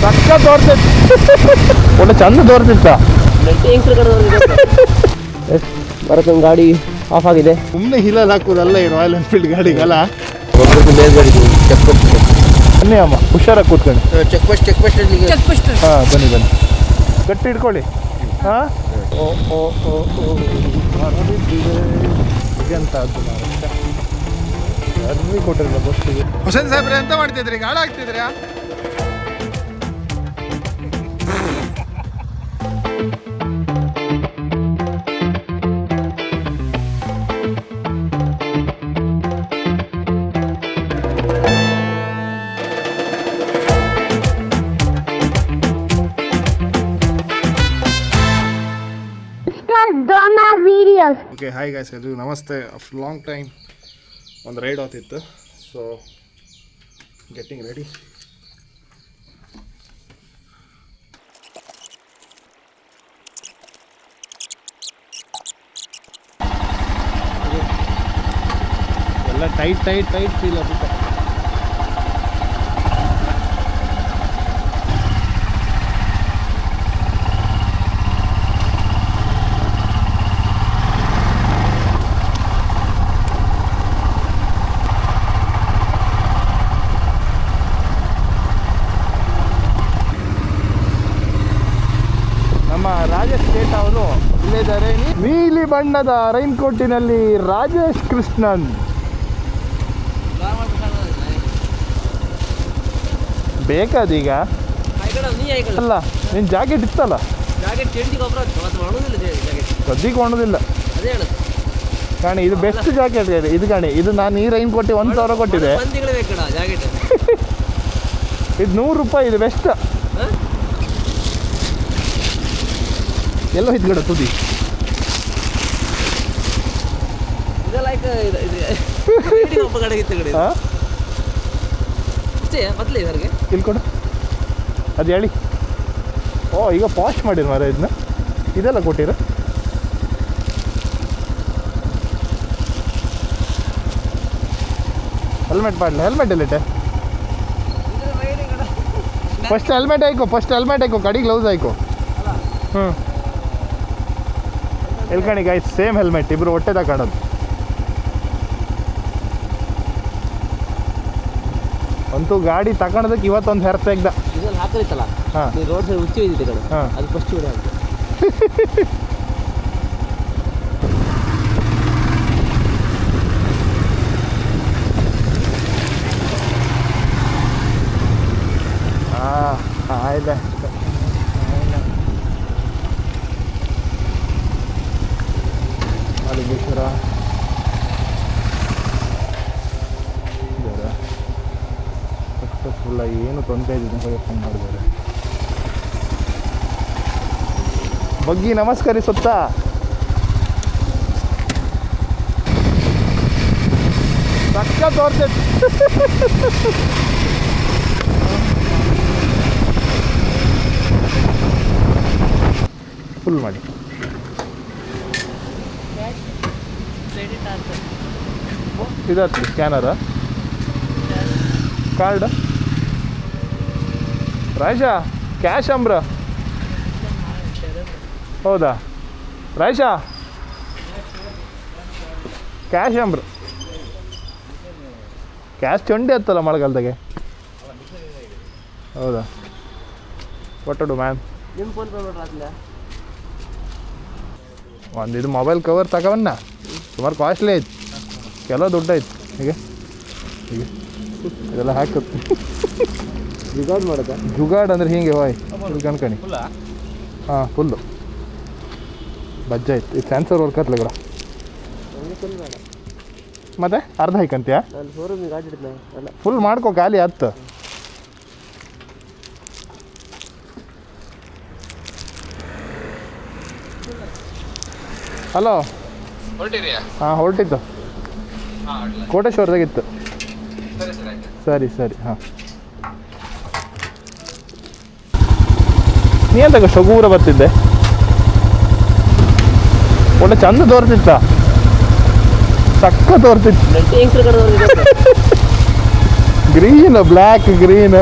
ಪಕ್ಕ ತೋರ್ತಿತ್ತು, ಒಳ್ಳೆ ಚಂದ ತೋರ್ತಿತ್ತ. ಬರತ್ತೊಂದು ಗಾಡಿ ಆಫ್ ಆಗಿದೆ. ಸುಮ್ಮನೆ ಹಿಲಲ್ಲಿ ಹಾಕೋದಲ್ಲ ಈ ರಾಯಲ್ ಎನ್ಫೀಲ್ಡ್ ಗಾಡಿಗಲ್ಲ. ಬನ್ನಿ ಅಮ್ಮ, ಹುಷಾರಾಗಿ ಕೂತ್ಕೊಂಡು. ಚೆಕ್ ಪೋಸ್ಟ್ ಹಾಂ ಬನ್ನಿ ಬನ್ನಿ, ಗಟ್ಟಿ ಇಟ್ಕೊಳ್ಳಿ. ಹಾಂ ಎಂತ ಅರ್ವಿ ಕೊಟ್ಟಿರಲ್ಲ ಬಸ್ಸಿಗೆ. ಹುಸೇನ್ ಸಾಹೇಬ್ರೆ ಎಂತ ಮಾಡ್ತಿದ್ರಿ? ಗಾಳ ಆಗ್ತಿದ್ರ್ಯಾ? ಓಕೆ, ಹಾಯ್ ಗಾಯ್ಸ್, ಎಲ್ರಿಗೂ ನಮಸ್ತೆ. ಆಫ್ಟರ್ ಲಾಂಗ್ ಟೈಮ್ ಒಂದು ರೈಡ್ ಆಗ್ತಿತ್ತು. So getting ready. ಎಲ್ಲ ಟೈಟ್ ಫೀಲ್ ಆಗುತ್ತೆ. ರಾಜೇಶ್ ಸೇಠ್ ಅವರು ಇಲ್ಲಿದ್ದಾರೆ. ನೀಲಿ ಬಣ್ಣದ ರೈನ್ ಕೋಟಿನಲ್ಲಿ ರಾಜೇಶ್ ಕೃಷ್ಣನ್. ಬೇಕಾದೀಗ ಅಲ್ಲ, ನಿನ್ನ ಜಾಕೆಟ್ ಇತ್ತಲ್ಲ, ಸದ್ಯಕ್ಕೆ ಒಣೋದಿಲ್ಲ ಕಾಣಿ. ಇದು ಬೆಸ್ಟ್ ಜಾಕೆಟ್ ಇದು ಕಾಣಿ. ಇದು ನಾನು ಈ ರೈನ್ ಕೋಟಿ 1000 ಕೊಟ್ಟಿದೆ. ಇದು 100 ರೂಪಾಯಿ. ಇದು ಬೆಸ್ಟ್. ಎಲ್ಲೋ ಇದ್ಗಡೆ ತುದಿ ಇಲ್ಲಿ ಕೊಡು, ಅದು ಹೇಳಿ. ಓ, ಈಗ ಪಾಶ್ ಮಾಡಿರ ಮಾರ ಇದನ್ನ. ಇದೆಲ್ಲ ಕೊಟ್ಟಿರ. ಹೆಲ್ಮೆಟ್ ಮಾಡಲಿ. ಹೆಲ್ಮೆಟ್ ಎಲ್ಲಿಟ್ಟೆ? ಫಸ್ಟ್ ಹೆಲ್ಮೆಟ್ ಹಾಕೋ, ಗಾಡಿ ಗ್ಲೌಸ್ ಹಾಕೋ. ಹ್ಞೂ, ಎಲ್ಕಣಿ ಗಾಯ್ಸ್, ಸೇಮ್ ಹೆಲ್ಮೆಟ್, ಇಬ್ಬರು ಹೊಟ್ಟೆದಾಗ ಕಾಣೋದು. ಅಂತೂ ಗಾಡಿ ತಗೊಂಡದಕ್ಕೆ ಇವತ್ತೊಂದು ಹೆರ್ ತೆಗ್ದ. ಹಾಕಲಿತ್ತಲ್ಲ, ರೋಡ್ ಸೈಡ್ ಹುಚ್ಚಿ ಇದ್ದಿದೆ ಕಡೆ, ಅದು ಫಸ್ಟ್ ವಿಡಿಯೋ ಹಾಕಿ. ಆಯ್ತಾ ಅಲಿಗೇಶ್ವರ ಸಕ್ಸಸ್ಫುಲ್ಲ. ಏನು ತೊಂದರೆ ಇದೆ ಫೋನ್ ಮಾಡಿದ್ದಾರೆ. ಬಗ್ಗಿ ನಮಸ್ಕರಿಸುತ್ತಾ ಪಕ್ಕ ತೋರ್ತಿತ್ತು. ಫುಲ್ ಮಾಡಿ. ಇದಾಗ್ತದೆ ಸ್ಕ್ಯಾನರ, ಕಾರ್ಡ್. ರಾಜಾ ಕ್ಯಾಶ್ ಅಂಬ್ರ? ಹೌದಾ ರಾಜಾ, ಕ್ಯಾಶ್ ಅಂಬ್ರ? ಕ್ಯಾಶ್ ಚೊಂಡಿ ಹತ್ತಲ್ಲ ಮಳೆಗಾಲದಾಗೆ. ಹೌದಾ, ಕೊಟ್ಟಡು ಮ್ಯಾಮ್. ಒಂದು ಇದು ಮೊಬೈಲ್ ಕವರ್ ತಗೊಂಡ ಸುಮಾರು ಕಾಸ್ಟ್ಲಿ ಆಯ್ತು, ಕೆಲವು ದುಡ್ಡು ಆಯ್ತು. ಹೀಗೆ ಇದೆಲ್ಲ ಹಾಕುತ್ತೆ. ಜುಗಾಡ್ ಮಾಡೋದ? ಜುಗಾಡ್ ಅಂದ್ರೆ ಹಿಂಗೆ ಹೋಯ್ ಇಲ್ಲಿ ಕಣ್ಕಣಿ. ಹಾಂ, ಫುಲ್ಲು ಬಜ್ಜ ಆಯ್ತು. ಇದು ಸೆನ್ಸರ್ ವರ್ಕ್ ಆತ್ಲ ಕೂಡ. ಮತ್ತೆ ಅರ್ಧ ಹಾಕಂತೀಯ? ಫುಲ್ ಮಾಡ್ಕೊ, ಖಾಲಿ ಆಯ್ತು. ಹಲೋ, ಹಾಂ ಹೊರಟಿತ್ತು, ಕೋಟೇಶ್ವರದಾಗಿತ್ತು. ಸರಿ ಸರಿ. ಹಾಂ, ನೀ ಎಂತ ಶಗುರ ಬರ್ತಿದ್ದೆ? ಒಳ್ಳೆ ಚಂದ ತೋರ್ತಿತ್ತ, ಸಕ್ಕ ತೋರ್ತಿತ್ತು. ಗ್ರೀನ್, ಬ್ಲ್ಯಾಕ್ ಗ್ರೀನ್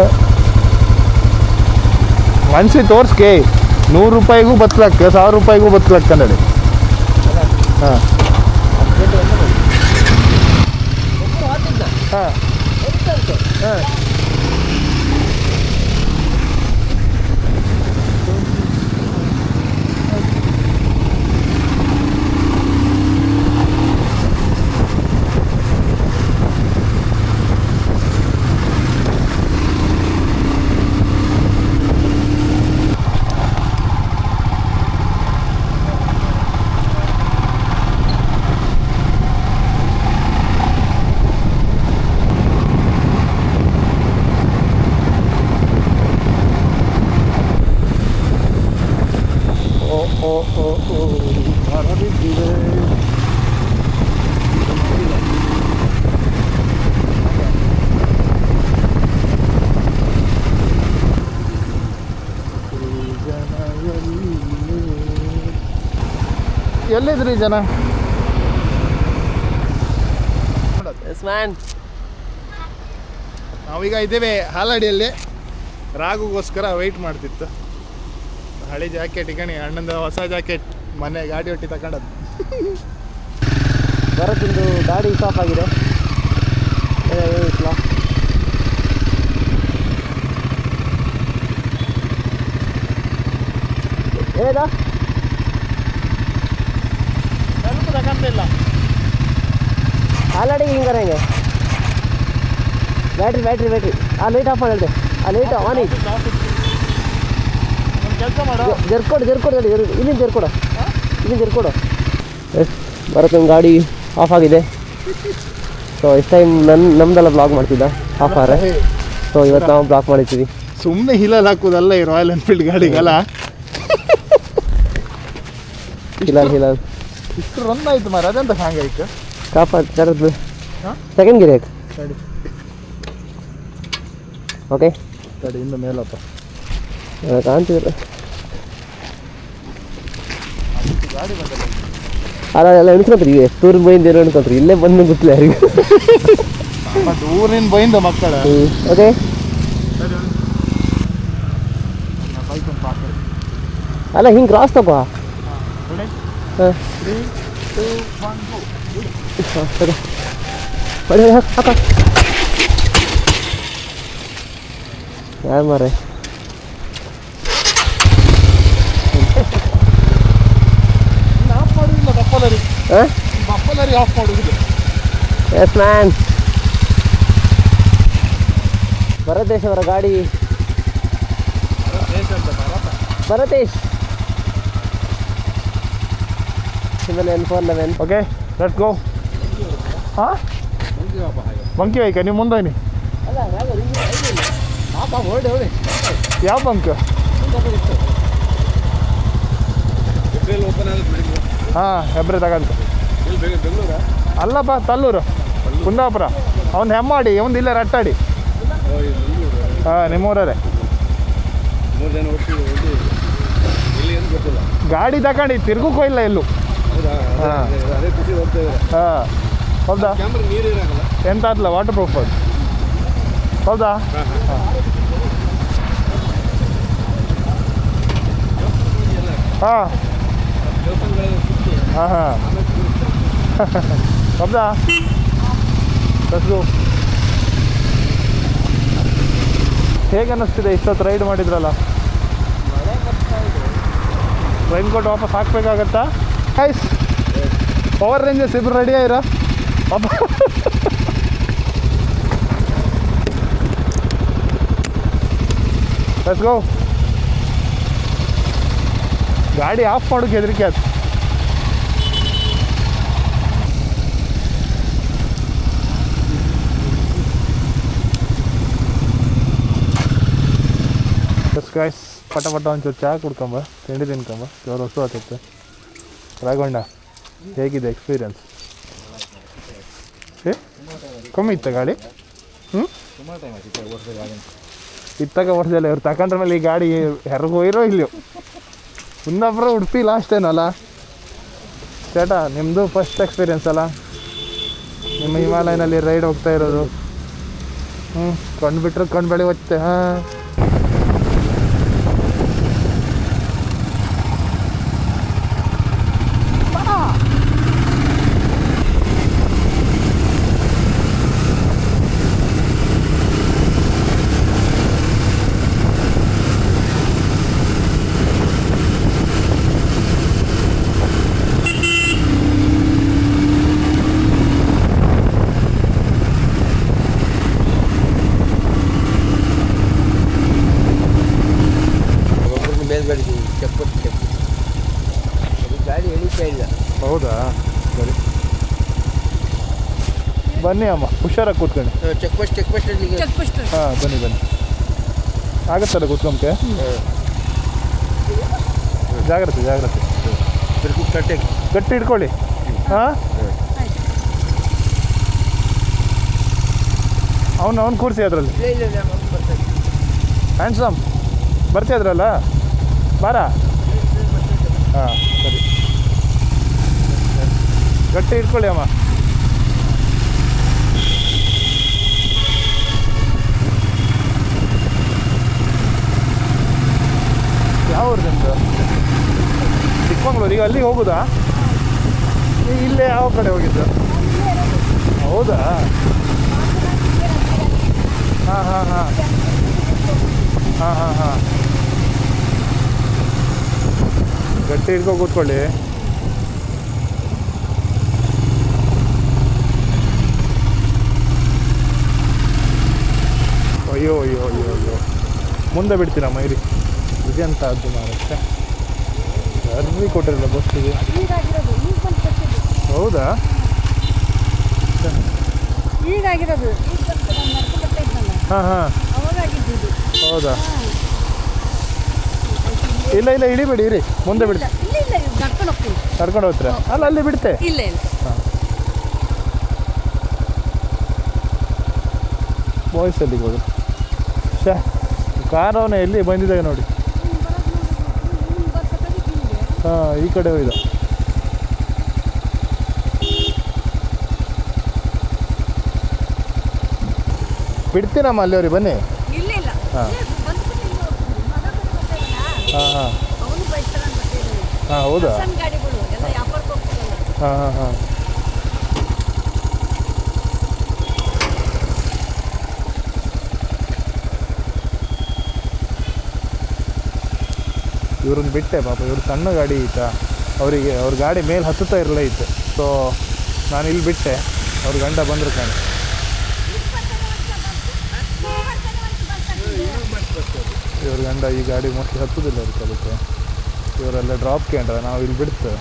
ಮನ್ಸಿ ತೋರ್ಸ್ಕೆ 100 ರೂಪಾಯಿಗೂ ಬತ್ಲಕ್ಕ 1000 ರೂಪಾಯಿಗೂ ಬತ್ಲಕ್ಕ ನೋಡಿ. ಹಾಂ ಹಾಂ ಹಾಂ ಎಲ್ಲಿದ್ರಿ ಜನ? ನಾವೀಗ ಇದ್ದೇವೆ ಹಾಲಡಿಯಲ್ಲಿ. ರಾಗುಗೋಸ್ಕರ ವೆಯ್ಟ್ ಮಾಡ್ತಿತ್ತು. ಹಳೆ ಜಾಕೆಟ್ ಈಗ ಅಣ್ಣಂದ ಹೊಸ ಜಾಕೆಟ್ ಮನೆ ಗಾಡಿ ಒಟ್ಟಿ ತಗೊಂಡದ್ದು. ಬರೋದೊಂದು ಗಾಡಿ ಸ್ಟಾಪ್ ಆಗಿದೆ. ಏನಿದ ತಗೊಂಡಿಲ್ಲ ಆಲ್ರೆಡಿ ಹಿಂಗಾರ ಹೆಂಗೆ ಬ್ಯಾಟ್ರಿ ಆ ಲೈಟ್ ಆಫ್ ಮಾಡಿ ಹೇಳಿದೆ. ಆ ಲೈಟ್ ಆನ್ ಐತಿ. ಕೆಲಸ ಮಾಡೋ ಜರ್ಕೊಡು ಇಲ್ಲಿಂದ ಜರ್ಕೊಡು. ಎಸ್ ಬರತ್ತೊಂದು ಗಾಡಿ ಆಫ್ ಆಗಿದೆ. ಸೊ ಎಷ್ಟು ಟೈಮ್ ನಮ್ದೆಲ್ಲ ಬ್ಲಾಗ್ ಮಾಡ್ತಿದ್ದ ಆಫ್ ಆರೆ. ಸೊ ಇವತ್ತು ನಾವು ಬ್ಲಾಕ್ ಮಾಡಿರ್ತೀವಿ. ಸುಮ್ಮನೆ ಹಿಲಲ್ಲಿ ಹಾಕೋದಲ್ಲ ಈ ರಾಯಲ್ ಎನ್ಫೀಲ್ಡ್ ಗಾಡಿಗೆಲ್ಲ. ಹಿಲಾಲ್ ಇಷ್ಟು ರನ್ ಆಯ್ತು ಮಾರ, ಅದೆಂತ ಹಂಗಾಯ್ತು ಕಾಪಾಡ್ದು ಸೆಕೆಂಡ್ ಗಿರಿ ಹಾಕಿ. ಸರಿ ಓಕೆ ಸರಿ ಇನ್ನು ಮೇಲಪ್ಪ ಕಾಣ್ತಿದ್ರು. ಗಾಡಿ ಬಂದಲ್ಲ ಅಲ್ಲ ಎಣ್ಸ್ಕೊಂತ್ರಿ ಈಗ ಎಷ್ಟು ಊರಿಗೆ ಬೈಂದ ಎಣ್ಕೊಂತ್ರಿ ಇಲ್ಲೇ ಬಂದು ಗೊತ್ತಿಲ್ಲ ಯಾರಿಗೂ. ಮತ್ತು ಊರಿನ ಬೈಂದ ಮಕ್ಕಳ. ಓಕೆ ಅಲ್ಲ ಹಿಂಗೆ ಕ್ರಾಸ್ ತಗೋ. ಹಾಂ ಸರಿ ಬಡಿ ಹಾಕ ಯಾರು ಮಾರೆ. ಆಫ್ ಮಾಡೋದಿಲ್ಲ ಬಪ್ಪಲರಿ. ಹಾಂ ಬಪ್ಪಲರಿ ಆಫ್ ಮಾಡೋದಿಲ್ಲ. Yes man. ಭರತೇಶ್ ಅವರ ಗಾಡಿ. Bharatesh N411. Okay let's go. ಹಾಂ ಬಂಕಿ ಬೈಕ ನೀವು ಮುಂದೆ ಬನ್ನಿ. ಯಾವ ಬಂಕ್? ಹಾಂ ಹೆಬ್ರೆ ತಗಂತ ಅಲ್ಲಪ್ಪ ತಲ್ಲೂರು ಕುಂದಾಪುರ. ಅವ್ನು ಹೆಮ್ಮಾಡಿ ಅವ್ನು ಇಲ್ಲ ರಟ್ಟಾಡಿ. ಹಾಂ ನಿಮ್ಮೂರೇ. ಗಾಡಿ ತಗೊಂಡು ತಿರ್ಗಕ್ಕೂ ಇಲ್ಲ ಎಲ್ಲೂ. ಹಾಂ ಹಾಂ ಹೌದಾ? ಎಂತ ಆತಲ್ಲ ವಾಟರ್ ಪ್ರೂಫ್ ಅದು ಹೌದಾ? ಹಾಂ ಹಾಂ ಹಾಂ ಹೌದಾ? ಹೇಗೆ ಅನ್ನಿಸ್ತಿದೆ ಇಷ್ಟೊತ್ತು ರೈಡ್ ಮಾಡಿದ್ರಲ್ಲ? ರೈನ್ ಕೋಟ್ ವಾಪಸ್ ಹಾಕ್ಬೇಕಾಗತ್ತಾ? ಗೈಸ್ ಪವರ್ ರೇಂಜರ್ಸ್ ಇಬ್ರು ರೆಡಿ ಆಗಿರೋ ಪಾಪ. Let's go. ಗಾಡಿ ಆಫ್ ಮಾಡೋಕ್ಕೆ ಹೆದರಿಕೆ ಆಯ್ತು. ಗೈಸ್ ಪಟ ಒಂಚೂರು ಚಹಾ ಕುಡ್ಕೊಂಬ, ತಿಂಡಿ ತಿನ್ಕೊಂಬ, ಜೋರು ಹೊಸ ಆಗ್ತೈತೆ. ರಾಘವಣ್ಣ ಹೇಗಿದೆ ಎಕ್ಸ್ಪೀರಿಯನ್ಸ್? ಕಮ್ಮಿ ಇತ್ತ ಗಾಡಿ? ಹ್ಞೂ ಇತ್ತಾಗ ಓಡಿಸಲ್ಲ ಇವ್ರು ತಗೊಂಡ್ರ ಮೇಲೆ ಈ ಗಾಡಿ ಹೆರ್ಗೆ ಹೋಗಿರೋ ಇಲ್ಲೋ. ಕುಂದಾಪುರ ಉಡುಪಿ ಲಾಸ್ಟ್ ಏನಲ್ಲ ചേട്ടാ, ನಿಮ್ಮದು ಫಸ್ಟ್ ಎಕ್ಸ್ಪೀರಿಯನ್ಸ್ ಅಲ್ಲ ನಿಮ್ಮ ಹಿಮಾಲಯನಲ್ಲಿ ರೈಡ್ ಹೋಗ್ತಾ ಇರೋದು? ಕೊಂಡ್ಬಿಟ್ರೆ ಕೊಂಡ್ಬೇಡಿ ಹೊತ್ತೆ. ಹಾಂ ಗಾಡಿ ಚಪ್ಪಟ್ಟು ಅದು ಗಾಡಿ ಎಳಿತಾ ಇಲ್ಲ. ಹೌದಾ, ಸರಿ ಬನ್ನಿ ಅಮ್ಮ, ಹುಷಾರಾಗಿ ಕೂತ್ಕೊಳ್ಳಿ. ಚೆಕ್ ಪೋಸ್ಟ್ ಹಾಂ ಬನ್ನಿ ಆಗತ್ತಲ್ಲ ಕೂತ್ಕೊಂಬಕ್ಕೆ. ಜಾಗ್ರತೆ ಗಟ್ಟಿ ಇಟ್ಕೊಳ್ಳಿ. ಹಾಂ ಅವ್ನು ಕೂರಿಸಿ ಅದರಲ್ಲಿ. ಹ್ಯಾಂಡ್ಸಮ್ ಬರ್ತಾ ಇದ್ರಲ್ಲ, ಬಾರ. ಹಾಂ ಸರಿ, ಗಟ್ಟಿ ಇಟ್ಕೊಳ್ಳಿ ಅಮ್ಮ. ಯಾವ ಊರು ನಿಮ್ಮದು? ಚಿಕ್ಕಮಂಗ್ಳೂರು. ಈಗ ಅಲ್ಲಿಗೆ ಹೋಗೋದಾ? ಇಲ್ಲೇ ಯಾವ ಕಡೆ ಹೋಗಿದ್ದು? ಹೌದಾ? ಹಾಂ ಗಟ್ಟಿ ಹಿಡ್ಕೊ ಕೂತ್ಕೊಳ್ಳಿ. ಅಯ್ಯೋ ಮುಂದೆ ಬಿಡ್ತೀರಮ್ಮ, ಇರಿ. ಇದೆಂತ ಅದು ಮಾರಕ್ಕೆ ಅರ್ವಿ ಕೊಟ್ಟಿರಲ್ಲ ಬಸ್ಸಿಗೆ. ಹೌದಾ? ಈಗಾಗಿರೋದು. ಹಾಂ ಹೌದಾ? ಇಲ್ಲ ಇಳಿಬೇಡಿ, ಇರಿ, ಮುಂದೆ ಬಿಡಿ. ಕರ್ಕೊಂಡು ಹೋಗ್ತೀರಾ? ಅಲ್ಲ ಅಲ್ಲಿ ಬಿಡ್ತೆ. ಹಾಂ ಬಾಯ್ಸ್ ಅಲ್ಲಿಗೆ ಹೋಗಿ. ಕಾರ್ ಅವನೇ ಎಲ್ಲಿ ಬಂದಿದ್ದಾವೆ ನೋಡಿ. ಹಾಂ ಈ ಕಡೆ ಹೋಯ್ದ. ಬಿಡ್ತೀನಮ್ಮ ಅಲ್ಲಿವ್ರಿಗೆ, ಬನ್ನಿ. ಹಾಂ ಹೌದಾ? ಹಾಂ ಇವ್ರನ್ನ ಬಿಟ್ಟೆ ಪಾಪ. ಇವ್ರು ಸಣ್ಣ ಗಾಡಿ ಇತ್ತ, ಅವರಿಗೆ ಅವ್ರ ಗಾಡಿ ಮೇಲೆ ಹತ್ತುತ್ತಾ ಇರಲ್ಲ ಇತ್ತು. ಸೊ ನಾನು ಇಲ್ಲಿ ಬಿಟ್ಟೆ, ಅವ್ರ ಗಂಡ ಬಂದರು ಕಾಣಿ. ಇವ್ರ ಗಂಡ ಈ ಗಾಡಿ ಮೋಸ್ಟ್ಲಿ ಹತ್ತುದಿಲ್ಲ ಅದಕ್ಕೆ ಇವರೆಲ್ಲ ಡ್ರಾಪ್ ಕೇಂದ್ರ. ನಾವು ಇಲ್ಲಿ ಬಿಡ್ತು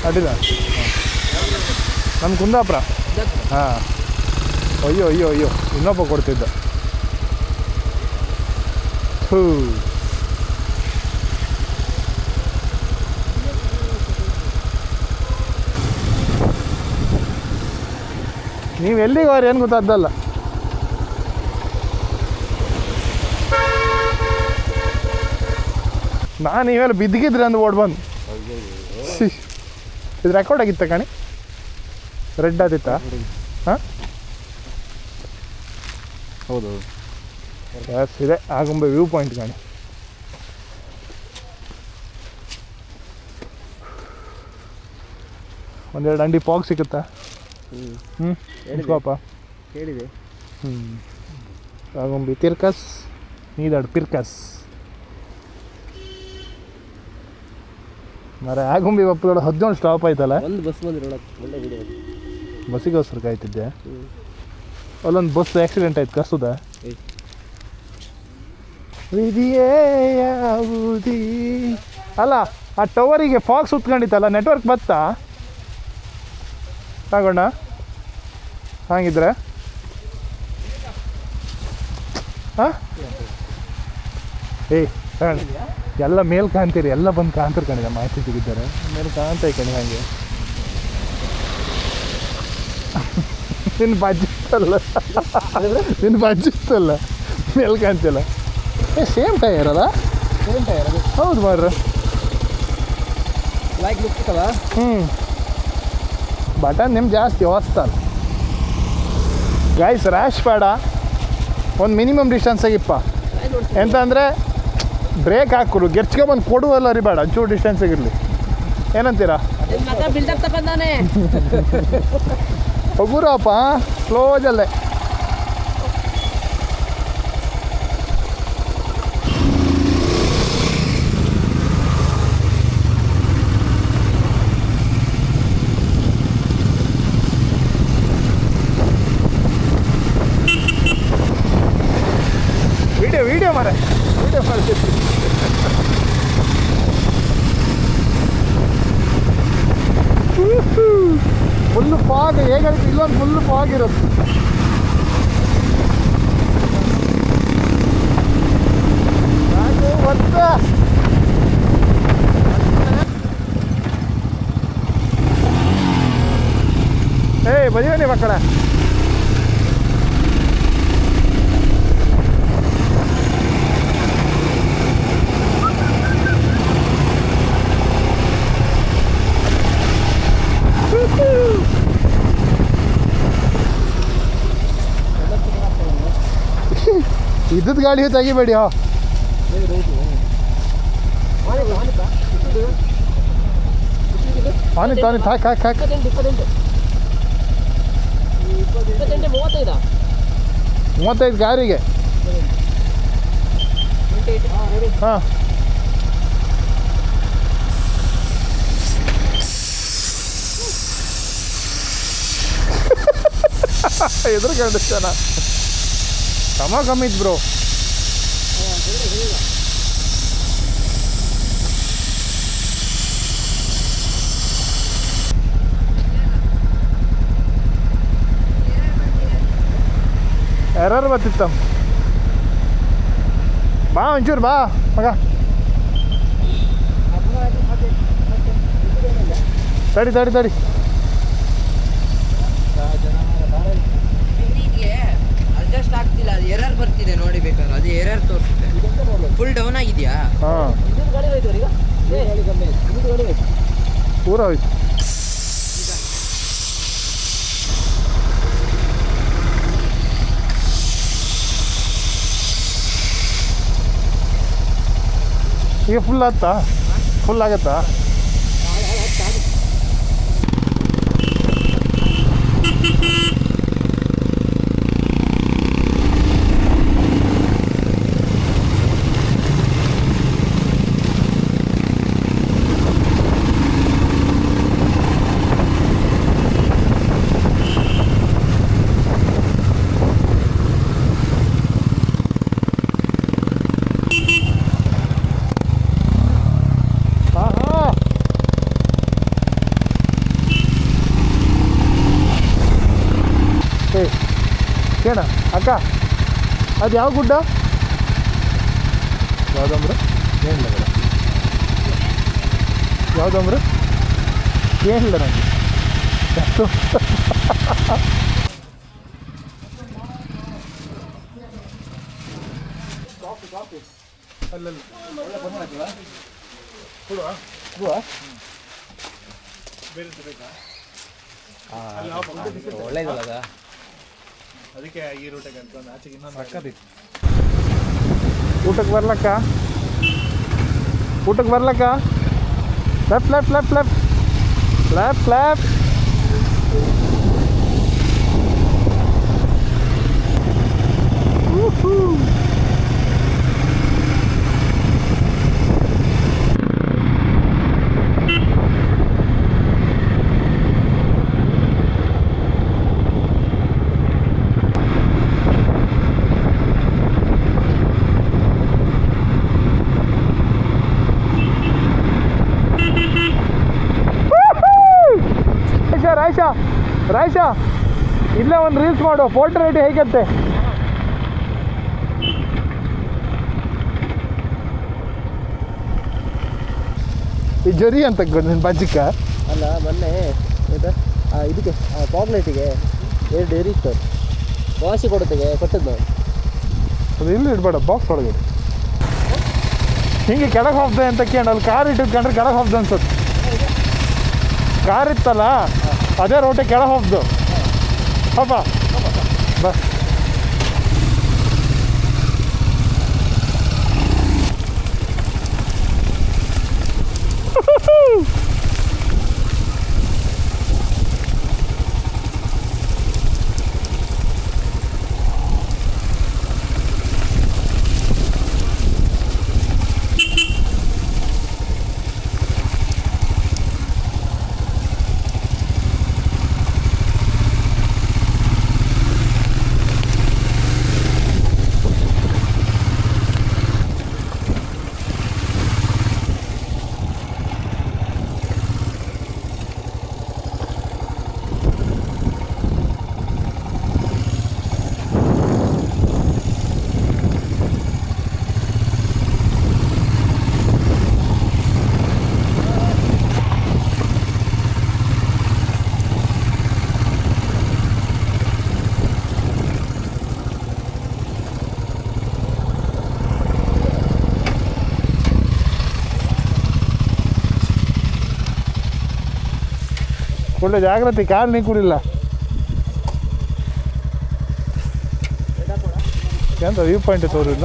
ಅಡ್ಡಿಲ್ಲ. ನಮ್ಮ ಕುಂದಾಪುರ. ಹಾಂ ಅಯ್ಯೋ ಇನ್ನೊಬ್ಬ ಕೊಡ್ತಿದ್ದ. ನೀವು ಎಲ್ಲಿಗೆ ಅವ್ರು ಏನು ಗೊತ್ತಾದ್ದಲ್ಲ. ನಾನು ಇವೆಲ್ಲ ಬಿದ್ದಿಗಿದ್ರೆ ಅಂದು ಓಡ್ ಬಂದು. ಇದು ರೆಕಾರ್ಡ್ ಆಗಿತ್ತ ಕಣಿ? ರೆಡ್ ಆದಿತ್ತಾ? ಹಾಂ ಹೌದು ಎಸ್ ಇದೆ. ಆಗುಂಬೆ ವ್ಯೂ ಪಾಯಿಂಟ್ ಕಾಣಿ. ಒಂದೆರಡು ಅಂಡಿ ಪಾಗ್ ಸಿಗುತ್ತಾ? ಪಾಪ ಹೇಳಿದೆ. ಆಗುಂಬೆ ತಿರ್ಕಸ್, ನೀದಾಡು ಪಿರ್ಕಸ್. ಮರ ಆಗುಂಬಿ ಬಪ್ಪದೊಳ 17 ಸ್ಟಾಪ್ ಆಯ್ತಲ್ಲ. ಒಂದು ಬಸ್ ಬಂದಿರೋಳಕ್ಕೆ ಒಳ್ಳೆ ಬಿಡೋದು. ಬಸ್ಸಿಗೋಸ್ಕರ ಕಾಯ್ತಿದ್ದೆ. ಅಲ್ಲೊಂದು ಬಸ್ ಆಕ್ಸಿಡೆಂಟ್ ಆಯ್ತು, ಕಸ್ತದ ವಿಧಿಯೇ ಯಾವುದೀ ಅಲ್ಲ. ಆ ಟವರಿಗೆ ಫಾಗ್ ಸುತ್ಕೊಂಡಿತ್ತಲ್ಲ, ನೆಟ್ವರ್ಕ್ ಬತ್ತಾ ತಗೊಂಡ? ಹಾಗಿದ್ರೆ ಹಾಂ ತಗೊಂಡು ಎಲ್ಲ ಮೇಲ್ ಕಾಣ್ತೀರಿ, ಎಲ್ಲ ಬಂದು ಕಾಣ್ತಿರ್ ಕಣಿದ. ಮಾಹಿತಿ ಸಿಗಿದ್ದಾರೆ ಮೇಲೆ ಕಾಣ್ತಾ ಕಣಿ. ಹಾಗೆ ನಿನ್ನ ಬಾಜಿತ್ತಲ್ಲ ಮೇಲೆ ಕಾಣ್ತಿಲ್ಲ. ಸೇಮ್ ಟೈರ್ ಅಲ್ಲ? ಸೇಮ್ ಟೈರ್ ಅದು. ಹೌದು ಮಾರ್ರ, ಲೈಕ್ ಮುಕ್ತಲ್ಲ. ಬಟನ್ ನಿಮ್ಮ ಜಾಸ್ತಿ ಹೊಸ್ತಲ್ಲ ಗೈಸ್. ರ್ಯಾಶ್ ಬೇಡ, ಒಂದು ಮಿನಿಮಮ್ ಡಿಸ್ಟೆನ್ಸ್ ಆಗಿಪ್ಪ. ಎಂತ ಅಂದರೆ ಬ್ರೇಕ್ ಹಾಕೋರು ಗೆರ್ಚ್ಕೊಂಬಂದು ಕೊಡುವಲ್ಲ ರೀ, ಬೇಡ ಒಂಚೂರು ಡಿಸ್ಟೆನ್ಸ್ ಆಗಿರಲಿ. ಏನಂತೀರಾ? ಹೋಗುರಪ್ಪ ಕ್ಲೋಸಲ್ಲೇ. ವಿಡಿಯೋ ಮಾರೆ. ವಿಡಿಯೋ ಮಾಡ್ತಿದ್ವಿ. ಫುಲ್ಲು ಫಾಗ್ ಹೇಗಾಯ್ತು, ಇಲ್ಲೊಂದು ಫುಲ್ಲು ಫಾಗ್ ಇರುತ್ತೆ. ಏಯ್ ಬದಿವನಿ ಮಕ್ಕಳ, ಇದ್ದದ ಗಾಡಿ ತೆಗಿಬೇಡಿ. ಹಾ ಪಾನಿ ತಾನಿ ಹಾಕಿ ಹಾಕಿ ಹಾಕಿ. 35 ಗಾರಿಗೆ. ಹಾಂ ಎದುರು ಕಂಡಿಸ್ತಾನ ಕಮ್ಮಿ ಇತ್ತು ಬ್ರೋ. ಎರರ್ ಬರ್ತಿತ್ತ. ಬಾ ಒಂಚೂರು ಬಾ ಮಗ. ತಡಿ ತಡಿ ತಡಿ. ಅಡ್ಜಸ್ಟ್ ಆಗ್ತಿಲ್ಲ, ಅದು ಎರರ್ ಬರ್ತಿದೆ ನೋಡಿ ಬೇಕಾದ್ರೆ. ಅದು ಎರರ್ ತೋರಿಸುತ್ತೆ. ಫುಲ್ ಡೌನ್ ಆಗಿದೆಯಾ? ಹಾಂ ಪೂರ ಹೋಯ್ತು. ಈಗ ಫುಲ್ ಆಗುತ್ತಾ? ಫುಲ್ ಆಗುತ್ತಾ? ಕೇಳ ಅಕ್ಕ, ಅದು ಯಾವ ಗುಡ್ಡ? ಯಾವುದಂದ್ರೆ ಏನಿಲ್ಲ ಬೇಡ. ಯಾವುದಂದ್ರೆ ಏನಿಲ್ಲ ನನಗೆ ಒಳ್ಳೇದಲ್ಲ ಅದಕ್ಕೆ ಈ ರೂಟಿಗೆ ಅಂತ ಆಚೆಗೆ ಇನ್ನೊಂದು ಸಾಕದಿತ್ತು. ಊಟಕ್ಕೆ ಬರ್ಲಕ್ಕ, ಊಟಕ್ಕೆ ಬರ್ಲಕ್ಕ. Left left left left left left. Raisha Raisha ಇಲ್ಲೇ ಒಂದು ರೀಲ್ಸ್ ಮಾಡು. ಪೋರ್ಟ್ರೇಟ್ ಹೇಗಂತೆ? ಈ ಜರಿ ಅಂತ ನಿನ್ನ ಬಜ್ಜಿಕ್ಕ ಅಲ್ಲ ಮೊನ್ನೆ ಆಯ್ತಾ ಇದಕ್ಕೆ ಪಾಕ್ಲೆಟಿಗೆ 2 ಡೈರಿ ಇತ್ತು, ವಾಸಿ ಕೊಡೋತ್ತಿಗೆ ಕೊಟ್ಟದ್ದು ನಾವು. ಅದು ಇಲ್ಲಿ ಇಡಬೇಡ, ಬಾಕ್ಸ್ ಒಳಗೆ ಹಿಂಗೆ ಕೆಳಗೆ ಹೋಗ್ದೆ ಅಂತ ಕೇಳಿ ಅಲ್ಲಿ ಕಾರ್ ಇಟ್ಟಿದ್ಕೊಂಡ್ರೆ ಕೆಳಗೆ ಹೋಗ್ದು ಅನ್ಸುತ್ತೆ. ಕಾರ್ ಇತ್ತಲ್ಲ ಅದೇ ರೋಟೆ ಕೆಳಗೆ ಹೋಗ್ದು. ಪಾಪ ಬಾ. ಒಳ್ಳೆ ಜಾಗ್ರತೆ, ಕಾಲು ನಿಂಕುಳಿಲ್ಲ. ಎಂತ ವ್ಯೂ ಪಾಯಿಂಟ್ ತೋರಿಲ್ಲ.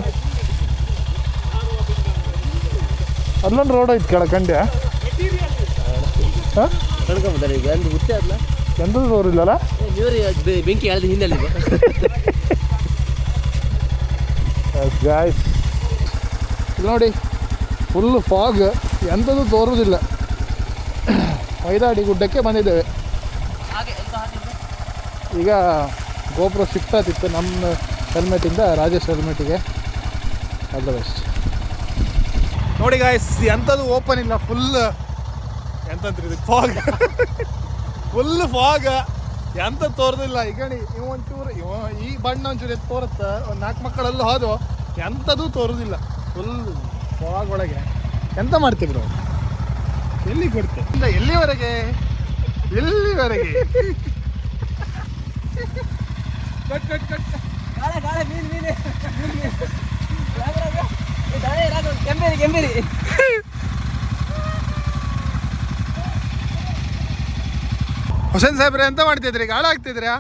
ಅಲ್ಲೊಂದು ರೋಡ್ ಐತೆ ಕೆಳ ಕಂಡ್ಯಾ? ಹಾಂ ಕಳ್ಕೊಂಬಂದಾರೆ ಈಗ ಅಂದ್ರೆ ಗೊತ್ತೇ ಅಲ್ಲ ಎಂಥದ್ದು ತೋರಿಲ್ಲಲ್ಲ. ಬೆಂಕಿ ಎಳೆದು ಹಿಂದೆ ಗಾಯ್ಸ್ ಇಲ್ಲಿ ನೋಡಿ, ಫುಲ್ಲು ಫಾಗ್, ಎಂಥದ್ದು ತೋರುವುದಿಲ್ಲ. ಮೈದಾಡಿ ಗುಡ್ಡಕ್ಕೆ ಬಂದಿದ್ದೇವೆ. ಈಗ ಗೋಪುರ ಶಿಫ್ಟ್ ಆಗ್ತಿತ್ತು ನಮ್ಮ ಹೆಲ್ಮೆಟಿಂದ ರಾಜೇಶ್ ಹೆಲ್ಮೆಟಿಗೆ. All the best. ನೋಡಿ ಗಾಯ್ಸ್, ಎಂಥದ್ದು ಓಪನ್ ಇಲ್ಲ, ಫುಲ್ ಎಂತಂತ್ರಿ ಫಾಗ್, ಫುಲ್ ಫಾಗ್, ಎಂತ ತೋರ್ದಿಲ್ಲ. ಈಗ ಇವ ಒಂಚೂರು ಈ ಬಣ್ಣ ಒಂಚೂರು ಎತ್ತು ತೋರುತ್ತೆ, ಒಂದು 4 ಮಕ್ಕಳೆಲ್ಲ ಹೋದು ಎಂಥದ್ದು ತೋರುದಿಲ್ಲ. ಫುಲ್ ಫಾಗ್ ಒಳಗೆ ಎಂತ ಮಾಡ್ತೀವಿ ಬ್ರೋ? ಎಲ್ಲಿ ಕೊಡ್ತೆ ಎಲ್ಲಿವರೆಗೆ ಕೆಂಬೇರಿ ಹುಸೇನ್ ಸಾಹೇಬ್ರೆ ಎಂತ ಮಾಡ್ತಿದ್ರಿ? ಗಾಳ ಆಗ್ತಿದ್ರ್ಯಾ?